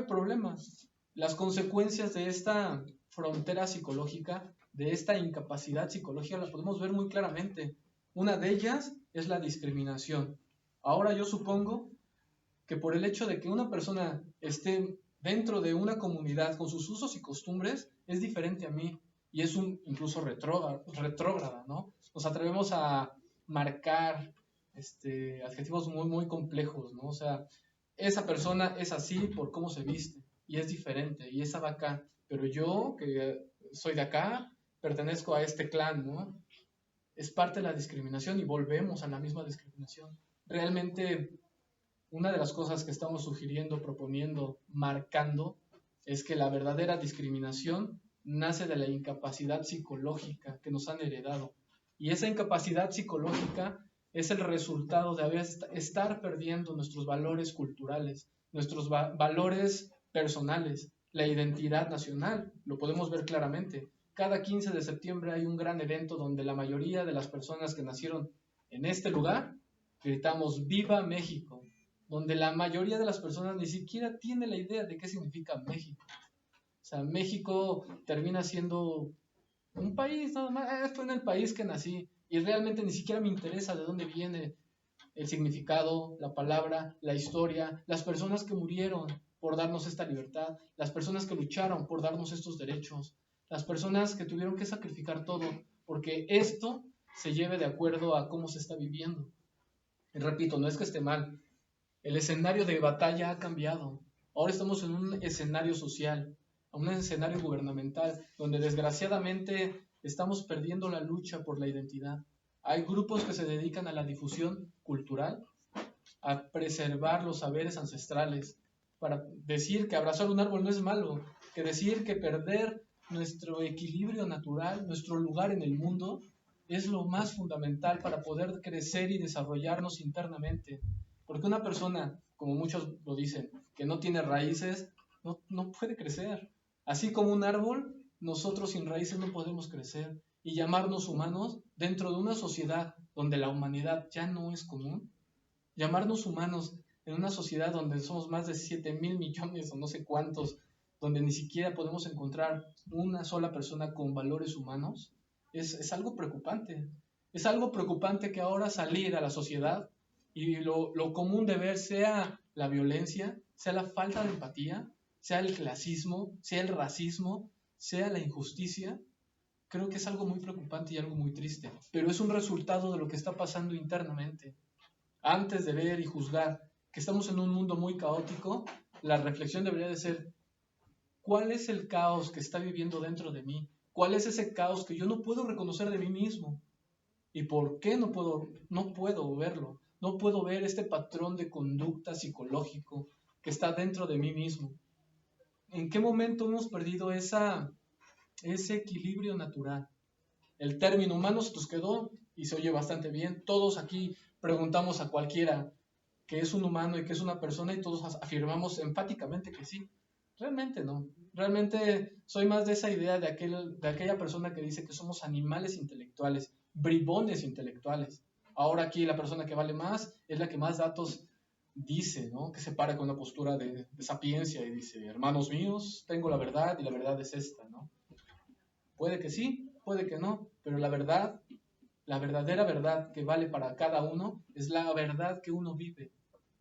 problema. Las consecuencias de esta frontera psicológica, de esta incapacidad psicológica, la podemos ver muy claramente. Una de ellas es la discriminación. Ahora yo supongo que por el hecho de que una persona esté dentro de una comunidad con sus usos y costumbres, es diferente a mí y es incluso retrógrada, ¿no? Nos atrevemos a marcar adjetivos muy complejos, ¿no? O sea, esa persona es así por cómo se viste y es diferente y esa va acá, pero yo que soy de acá, pertenezco a este clan, ¿no? Es parte de la discriminación y volvemos a la misma discriminación. Realmente, una de las cosas que estamos sugiriendo, proponiendo, marcando, es que la verdadera discriminación nace de la incapacidad psicológica que nos han heredado. Y esa incapacidad psicológica es el resultado de estar perdiendo nuestros valores culturales, nuestros valores personales, la identidad nacional. Lo podemos ver claramente. Cada 15 de septiembre hay un gran evento donde la mayoría de las personas que nacieron en este lugar gritamos ¡Viva México!, donde la mayoría de las personas ni siquiera tiene la idea de qué significa México. O sea, México termina siendo un país, nada más, fue en el país que nací y realmente ni siquiera me interesa de dónde viene el significado, la palabra, la historia, las personas que murieron por darnos esta libertad, las personas que lucharon por darnos estos derechos, las personas que tuvieron que sacrificar todo porque esto se lleve de acuerdo a cómo se está viviendo. Y repito, no es que esté mal, el escenario de batalla ha cambiado. Ahora estamos en un escenario social, un escenario gubernamental, donde desgraciadamente estamos perdiendo la lucha por la identidad. Hay grupos que se dedican a la difusión cultural, a preservar los saberes ancestrales, para decir que abrazar un árbol no es malo, que decir que perder nuestro equilibrio natural, nuestro lugar en el mundo, es lo más fundamental para poder crecer y desarrollarnos internamente. Porque una persona, como muchos lo dicen, que no tiene raíces, no puede crecer. Así como un árbol, nosotros sin raíces no podemos crecer. Y llamarnos humanos dentro de una sociedad donde la humanidad ya no es común, llamarnos humanos en una sociedad donde somos más de 7,000 millones o no sé cuántos, donde ni siquiera podemos encontrar una sola persona con valores humanos, es algo preocupante. Es algo preocupante que ahora salir a la sociedad y lo común de ver sea la violencia, sea la falta de empatía, sea el clasismo, sea el racismo, sea la injusticia. Creo que es algo muy preocupante y algo muy triste, pero es un resultado de lo que está pasando internamente. Antes de ver y juzgar que estamos en un mundo muy caótico, la reflexión debería de ser: ¿cuál es el caos que está viviendo dentro de mí? ¿Cuál es ese caos que yo no puedo reconocer de mí mismo? ¿Y por qué no puedo verlo? No puedo ver este patrón de conducta psicológico que está dentro de mí mismo. ¿En qué momento hemos perdido ese equilibrio natural? El término humano se nos quedó y se oye bastante bien. Todos aquí preguntamos a cualquiera que es un humano y que es una persona y todos afirmamos enfáticamente que sí. Realmente no. Realmente soy más de esa idea de aquella persona que dice que somos animales intelectuales, bribones intelectuales. Ahora aquí la persona que vale más es la que más datos dice, ¿no? Que se para con una postura de sapiencia y dice: hermanos míos, tengo la verdad y la verdad es esta, ¿no? Puede que sí, puede que no, pero la verdad, la verdadera verdad que vale para cada uno es la verdad que uno vive.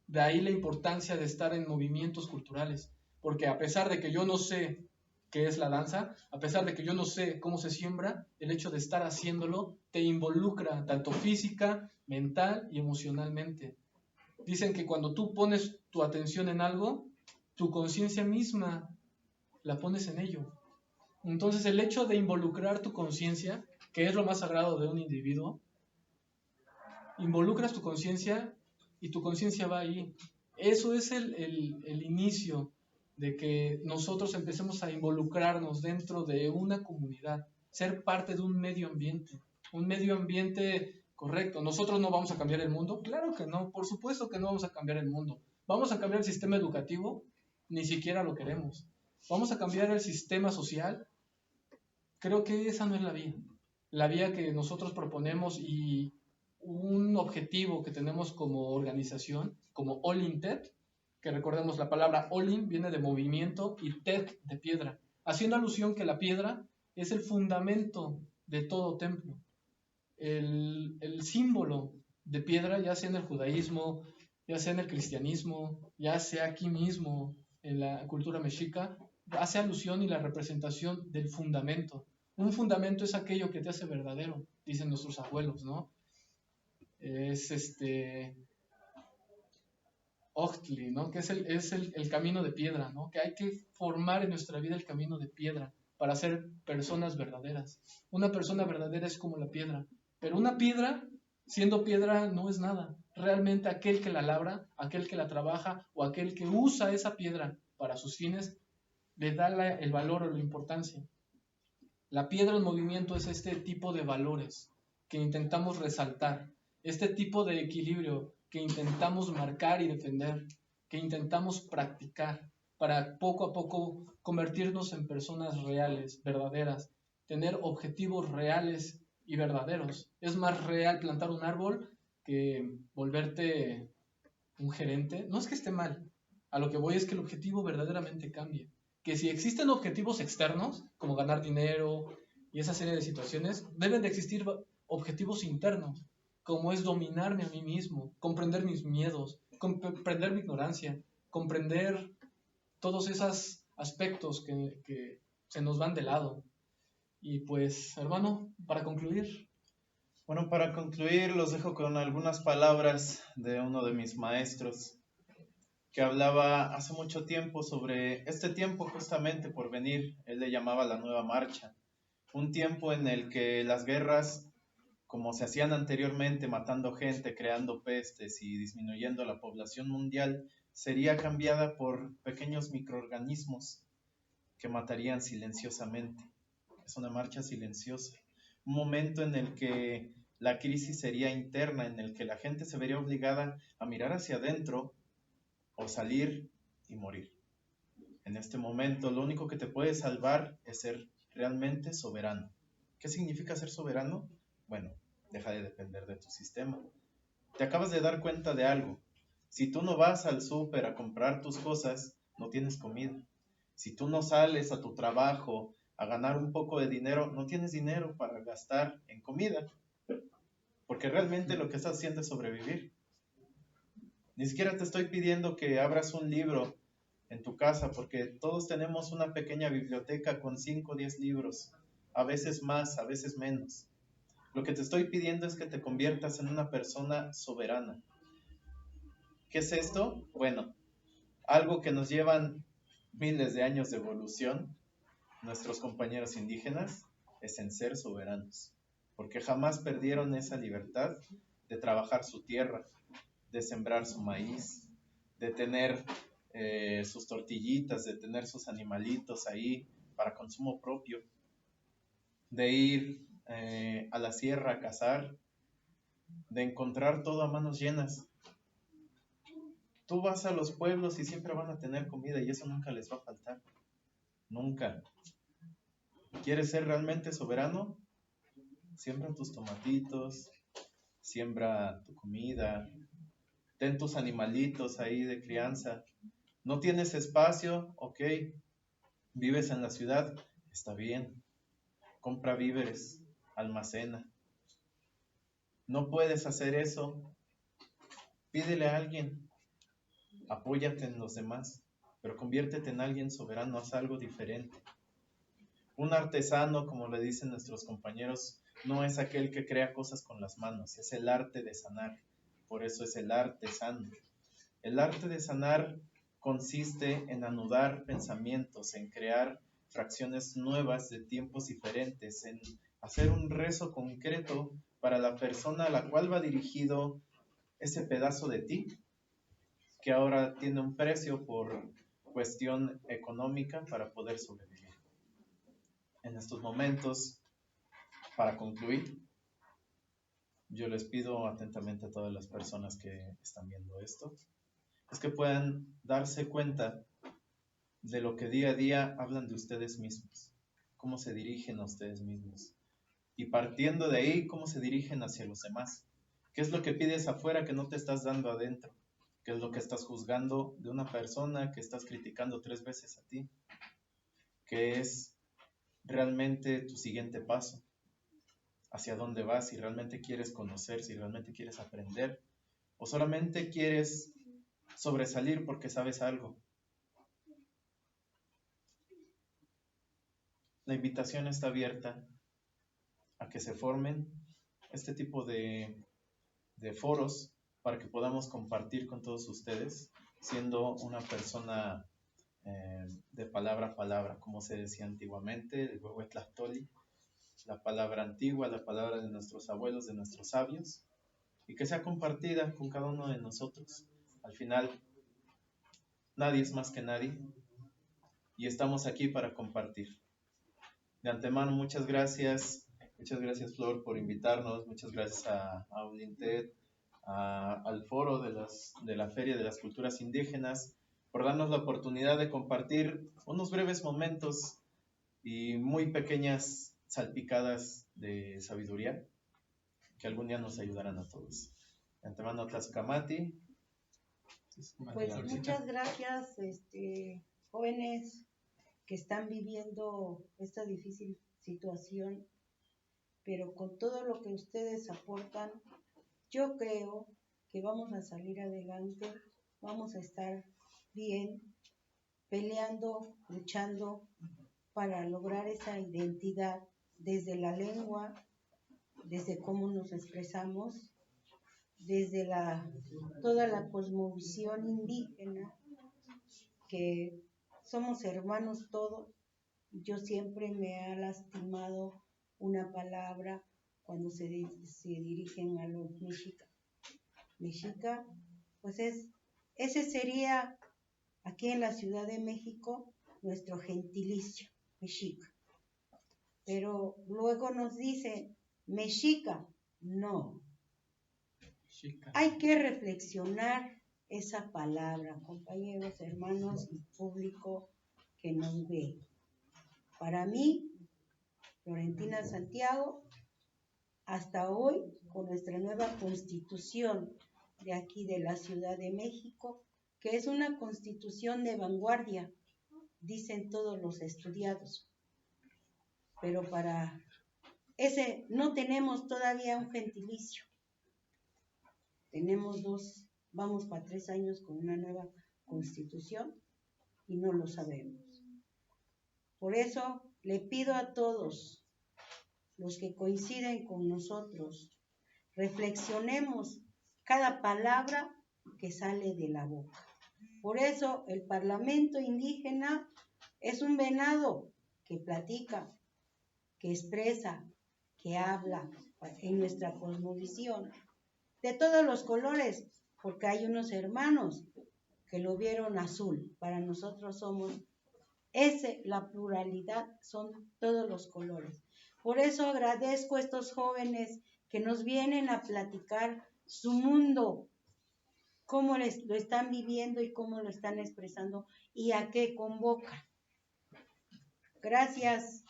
De ahí la importancia de estar en movimientos culturales, porque a pesar de que yo no sé qué es la danza, a pesar de que yo no sé cómo se siembra, el hecho de estar haciéndolo te involucra tanto física, mental y emocionalmente. Dicen que cuando tú pones tu atención en algo, tu conciencia misma la pones en ello. Entonces el hecho de involucrar tu conciencia, que es lo más sagrado de un individuo, involucras tu conciencia y tu conciencia va ahí. Eso es el inicio de que nosotros empecemos a involucrarnos dentro de una comunidad, ser parte de un medio ambiente Correcto. ¿Nosotros no vamos a cambiar el mundo? Claro que no, por supuesto que no vamos a cambiar el mundo. ¿Vamos a cambiar el sistema educativo? Ni siquiera lo queremos. ¿Vamos a cambiar el sistema social? Creo que esa no es la vía. La vía que nosotros proponemos y un objetivo que tenemos como organización, como All in TED, que recordemos la palabra All in viene de movimiento y TED de piedra, haciendo alusión que la piedra es el fundamento de todo templo. El símbolo de piedra, ya sea en el judaísmo, ya sea en el cristianismo, ya sea aquí mismo en la cultura mexica, hace alusión y la representación del fundamento. Un fundamento es aquello que te hace verdadero, dicen nuestros abuelos, ¿no? Es Ochtli, ¿no? Que es el camino de piedra, ¿no? Que hay que formar en nuestra vida el camino de piedra para ser personas verdaderas. Una persona verdadera es como la piedra, pero una piedra, siendo piedra, no es nada. Realmente aquel que la labra, aquel que la trabaja o aquel que usa esa piedra para sus fines, le da el valor o la importancia. La piedra en movimiento es este tipo de valores que intentamos resaltar, este tipo de equilibrio que intentamos marcar y defender, que intentamos practicar para poco a poco convertirnos en personas reales, verdaderas, tener objetivos reales y verdaderos. Es más real plantar un árbol que volverte un gerente. No es que esté mal, a lo que voy es que el objetivo verdaderamente cambie. Que si existen objetivos externos, como ganar dinero y esa serie de situaciones, deben de existir objetivos internos, como es dominarme a mí mismo, comprender mis miedos, comprender mi ignorancia, comprender todos esos aspectos que se nos van de lado. Y pues, hermano, para concluir. Bueno, para concluir, los dejo con algunas palabras de uno de mis maestros que hablaba hace mucho tiempo sobre este tiempo justamente por venir. Él le llamaba la nueva marcha. Un tiempo en el que las guerras, como se hacían anteriormente, matando gente, creando pestes y disminuyendo la población mundial, sería cambiada por pequeños microorganismos que matarían silenciosamente. Es una marcha silenciosa. Un momento en el que la crisis sería interna, en el que la gente se vería obligada a mirar hacia adentro o salir y morir. En este momento, lo único que te puede salvar es ser realmente soberano. ¿Qué significa ser soberano? Bueno, deja de depender de tu sistema. Te acabas de dar cuenta de algo. Si tú no vas al súper a comprar tus cosas, no tienes comida. Si tú no sales a tu trabajo a ganar un poco de dinero, no tienes dinero para gastar en comida. Porque realmente lo que estás haciendo es sobrevivir. Ni siquiera te estoy pidiendo que abras un libro en tu casa, porque todos tenemos una pequeña biblioteca con 5 o 10 libros, a veces más, a veces menos. Lo que te estoy pidiendo es que te conviertas en una persona soberana. ¿Qué es esto? Bueno, algo que nos llevan miles de años de evolución, nuestros compañeros indígenas, es en ser soberanos, porque jamás perdieron esa libertad de trabajar su tierra, de sembrar su maíz, de tener sus tortillitas, de tener sus animalitos ahí para consumo propio, de ir a la sierra a cazar, de encontrar todo a manos llenas. Tú vas a los pueblos y siempre van a tener comida y eso nunca les va a faltar. Nunca. ¿Quieres ser realmente soberano? Siembra tus tomatitos, siembra tu comida, ten tus animalitos ahí de crianza. ¿No tienes espacio? Ok. ¿Vives en la ciudad? Está bien. Compra víveres, almacena. ¿No puedes hacer eso? Pídele a alguien. Apóyate en los demás, pero conviértete en alguien soberano, haz algo diferente. Un artesano, como le dicen nuestros compañeros, no es aquel que crea cosas con las manos, es el arte de sanar. Por eso es el artesano. El arte de sanar consiste en anudar pensamientos, en crear fracciones nuevas de tiempos diferentes, en hacer un rezo concreto para la persona a la cual va dirigido ese pedazo de ti, que ahora tiene un precio por cuestión económica para poder sobrevivir. En estos momentos, para concluir, yo les pido atentamente a todas las personas que están viendo esto, es que puedan darse cuenta de lo que día a día hablan de ustedes mismos, cómo se dirigen a ustedes mismos. Y partiendo de ahí, cómo se dirigen hacia los demás. ¿Qué es lo que pides afuera que no te estás dando adentro? ¿Qué es lo que estás juzgando de una persona que estás criticando 3 veces a ti? ¿Qué es realmente tu siguiente paso? ¿Hacia dónde vas? Si realmente quieres conocer, si realmente quieres aprender, o solamente quieres sobresalir porque sabes algo. La invitación está abierta a que se formen este tipo de foros para que podamos compartir con todos ustedes, siendo una persona de palabra a palabra, como se decía antiguamente, el Huehuetlactoli, la palabra antigua, la palabra de nuestros abuelos, de nuestros sabios, y que sea compartida con cada uno de nosotros. Al final, nadie es más que nadie, y estamos aquí para compartir. De antemano, muchas gracias Flor por invitarnos, muchas gracias a Uninted, al foro de la Feria de las Culturas Indígenas, por darnos la oportunidad de compartir unos breves momentos y muy pequeñas salpicadas de sabiduría que algún día nos ayudarán a todos. De antemano, Tlazcamati. Pues muchas gracias, jóvenes que están viviendo esta difícil situación, pero con todo lo que ustedes aportan, yo creo que vamos a salir adelante, vamos a estar bien, peleando, luchando para lograr esa identidad desde la lengua, desde cómo nos expresamos, desde toda la cosmovisión indígena, que somos hermanos todos. Yo siempre me ha lastimado una palabra cuando se dirigen a los mexica. Mexica, pues ese sería aquí en la Ciudad de México nuestro gentilicio, mexica. Pero luego nos dice mexica, no. Mexica. Hay que reflexionar esa palabra, compañeros, hermanos y público que nos ve. Para mí, Florentina Santiago, hasta hoy, con nuestra nueva constitución de aquí de la Ciudad de México, que es una constitución de vanguardia, dicen todos los estudiados. Pero para ese no tenemos todavía un gentilicio. Tenemos 2, vamos para 3 años con una nueva constitución y no lo sabemos. Por eso le pido a todos los que coinciden con nosotros, reflexionemos cada palabra que sale de la boca. Por eso el Parlamento indígena es un venado que platica, que expresa, que habla en nuestra cosmovisión, de todos los colores, porque hay unos hermanos que lo vieron azul, para nosotros somos la pluralidad, son todos los colores. Por eso agradezco a estos jóvenes que nos vienen a platicar su mundo, cómo lo están viviendo y cómo lo están expresando y a qué convocan. Gracias,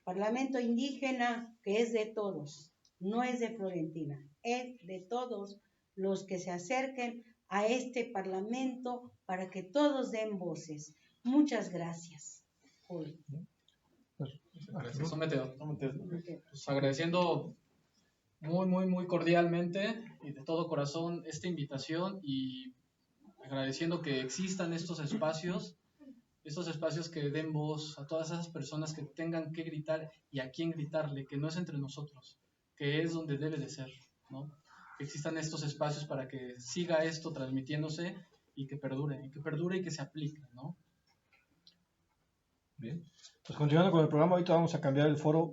Parlamento Indígena, que es de todos, no es de Florentina, es de todos los que se acerquen a este Parlamento para que todos den voces. Muchas gracias. Gracias, Someteo. Pues agradeciendo muy cordialmente y de todo corazón esta invitación y agradeciendo que existan estos espacios que den voz a todas esas personas que tengan que gritar y a quién gritarle, que no es entre nosotros, que es donde debe de ser, ¿no? Que existan estos espacios para que siga esto transmitiéndose y que perdure y que se aplique, ¿no? Bien, pues continuando con el programa, ahorita vamos a cambiar el foro